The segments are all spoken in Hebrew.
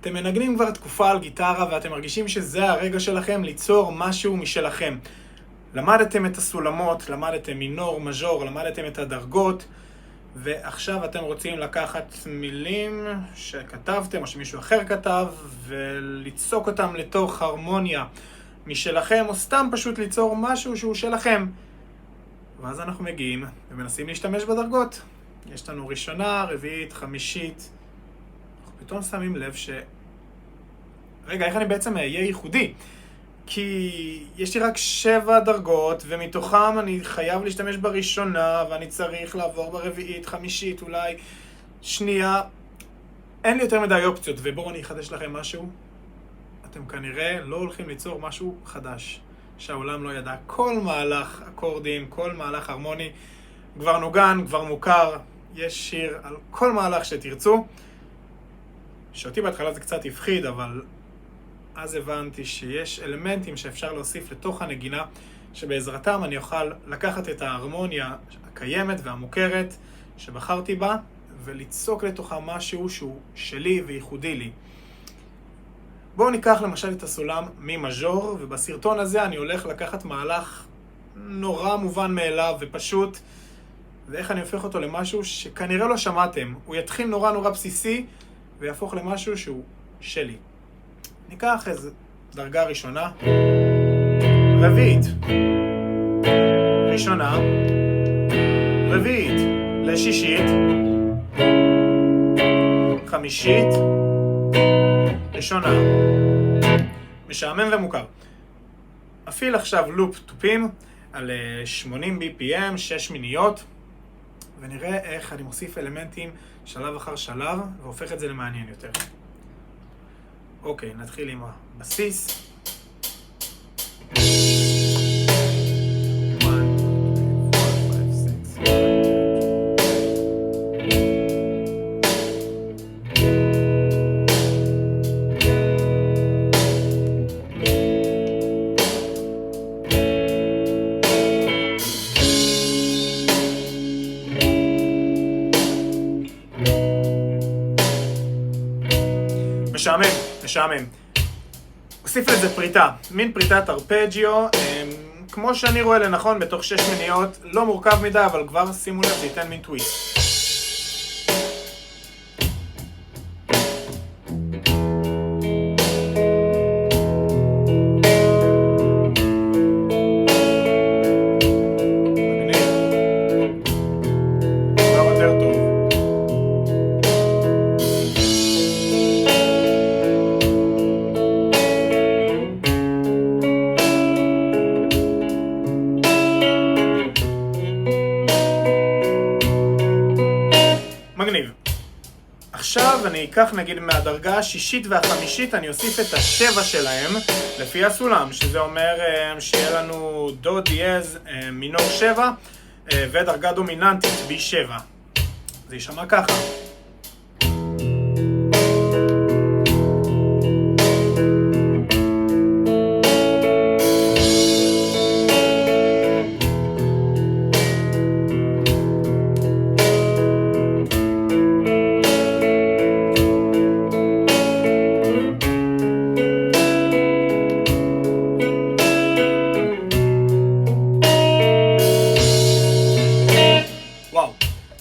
אתם מנגנים כבר תקופה על גיטרה ואתם מרגישים שזה הרגע שלכם ליצור משהו משלכם. למדתם את הסולמות, למדתם מינור, מז'ור, למדתם את הדרגות, ועכשיו אתם רוצים לקחת מילים שכתבתם או שמישהו אחר כתב וליצוק אותם לתוך הרמוניה משלכם, או סתם פשוט ליצור משהו שהוא שלכם. ואז אנחנו מגיעים ומנסים להשתמש בדרגות. יש לנו ראשונה, רביעית, חמישית. אנחנו פתאום שמים לב רגע, איך אני בעצם אהיה ייחודי? כי יש לי רק 7 דרגות, ומתוכם אני חייב להשתמש בראשונה, ואני צריך לעבור ברביעית, חמישית, אולי שנייה. אין לי יותר מדי אופציות, ובואו אני אחדש לכם משהו. אתם כנראה לא הולכים ליצור משהו חדש, שהעולם לא ידע. כל מהלך אקורדים, כל מהלך הרמוני, כבר נוגן, כבר מוכר. יש שיר על כל מהלך שתרצו. שאותי בהתחלה זה קצת הפחיד, אבל אז הבנתי שיש אלמנטים שאפשר להוסיף לתוך הנגינה, שבעזרתם אני אוכל לקחת את ההרמוניה הקיימת והמוכרת שבחרתי בה, וליצוק לתוכה משהו שהוא שלי וייחודי לי. בואו ניקח למשל את הסולם ממז'ור, ובסרטון הזה אני הולך לקחת מהלך נורא מובן מאליו ופשוט, ואיך אני הופך אותו למשהו שכנראה לא שמעתם. הוא יתחיל נורא בסיסי ויהפוך למשהו שהוא שלי. ניקח איזו דרגה ראשונה, רביעית, ראשונה, רביעית, לשישית, חמישית, ראשונה. משעמם ומוכר. אפעיל עכשיו לופ תופים על 80 BPM, 6 מיניות, ונראה איך אני מוסיף אלמנטים שלב אחר שלב והופך את זה למעניין יותר. אוקיי, נתחיל עם הבסיס. משעמם. אוסיף לזה פריטה, מין פריטת ארפג'יו, כמו שאני רואה לנכון בתוך 6 מיניות, לא מורכב מדי, אבל כבר שימו לב, זה ייתן מין טוויסט. מגניב. עכשיו אני אקח נגיד מהדרגה השישית והחמישית, אני אוסיף את ה7 שלהם לפי הסולם, שזה אומר שיהיה לנו דו דיאז מינור 7 ודרגה דומיננטית B7. זה יישמע ככה.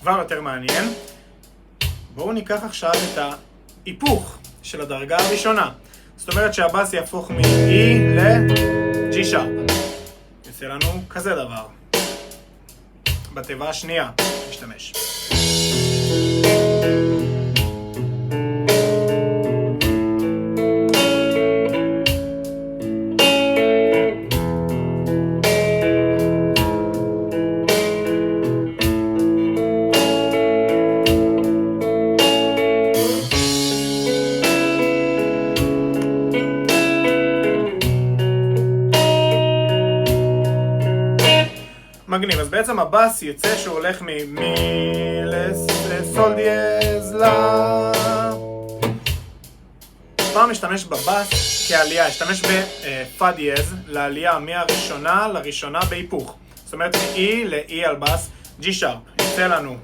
כבר יותר מעניין. בואו ניקח עכשיו את ההיפוך של הדרגה הראשונה. זאת אומרת שהבאס יהפוך מ-E ל-G שרפ. יוצא לנו כזה דבר. בתיבה השנייה נשתמש. מגניב, אז בעצם הבאס יוצא שהוא הולך ממי לסול דיאז לה. פעם משתמש בבאס כעלייה, השתמש בפא דיאז לעלייה מהראשונה לראשונה בהיפוך. זאת אומרת מ-E ל-E על באס, G שרפ. יוצא לנו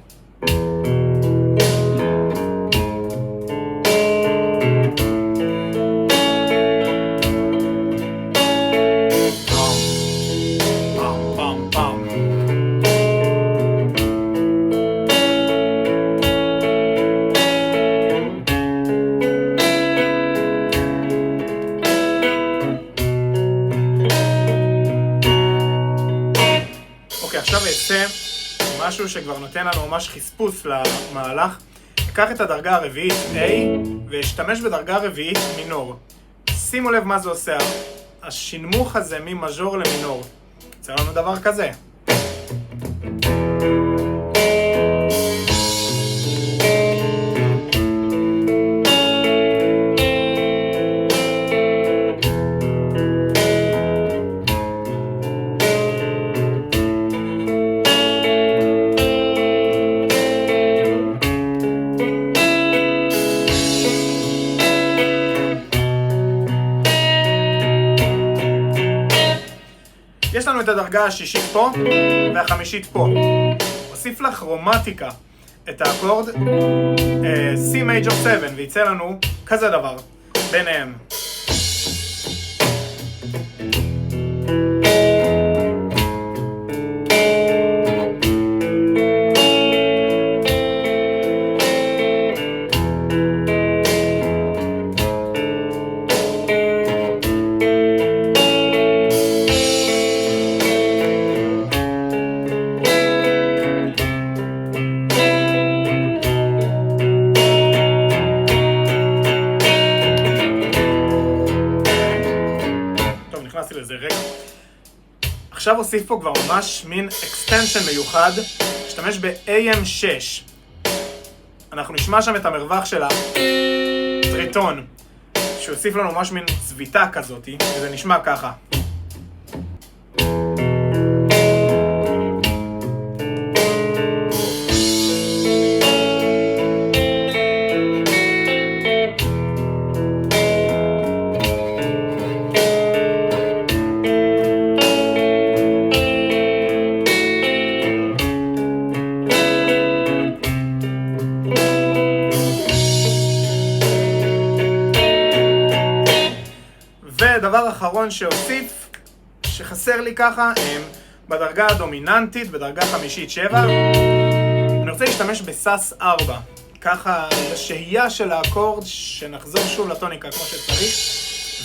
משהו שכבר נותן לנו ממש חספוס למהלך. אקח את הדרגה הרביעית A ואשתמש בדרגה רביעית מינור. שימו לב מה זה עושה, השינמוך הזה ממז'ור למינור. יוצא לנו דבר כזה. יש לנו את הדרגה השישית פה והחמישית פה. אוסיף לכרומטיקה את האקורד C major 7 ויצא לנו כזה דבר ביניהם. לזה רגע. עכשיו אוסיף פה כבר ממש מין אקסטנשן מיוחד, אשתמש ב-AM6. אנחנו נשמע שם את המרווח של הטריטון, שהוסיף לנו ממש מין צביטה כזאת, וזה נשמע ככה. ודבר אחרון שהוסיף, שחסר לי ככה, בדרגה הדומיננטית, בדרגה חמישית 7, אני רוצה להשתמש בסאס 4, ככה לשהייה של האקורד, שנחזור שוב לטוניקה כמו שצריך,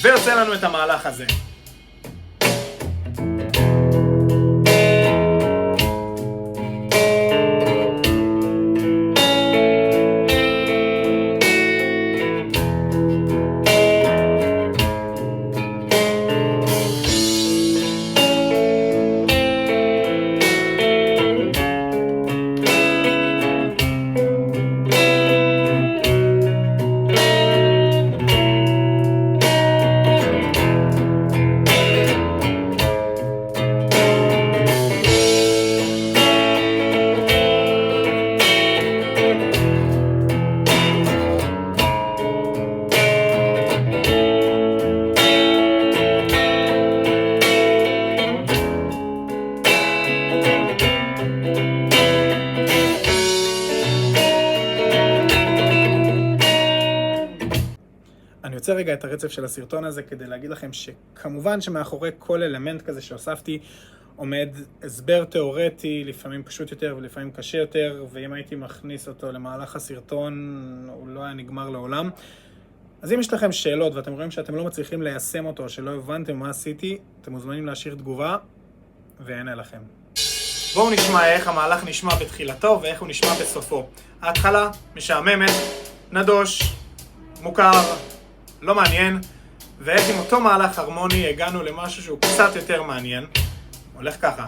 ויוצא לנו את המהלך הזה. אני יוצא רגע את הרצף של הסרטון הזה כדי להגיד לכם שכמובן שמאחורי כל אלמנט כזה שהוספתי עומד הסבר תיאורטי, לפעמים פשוט יותר ולפעמים קשה יותר, ואם הייתי מכניס אותו למהלך הסרטון הוא לא היה נגמר לעולם. אז אם יש לכם שאלות ואתם רואים שאתם לא מצליחים ליישם אותו, שלא הבנתם מה עשיתי, אתם מוזמנים להשאיר תגובה ואענה לכם. בואו נשמע איך המהלך נשמע בתחילתו ואיך הוא נשמע בסופו. ההתחלה משעממת, נדוש, מוכר, לא מעניין, ואיך עם אותו מהלך הרמוני הגענו למשהו שהוא קצת יותר מעניין. הולך ככה.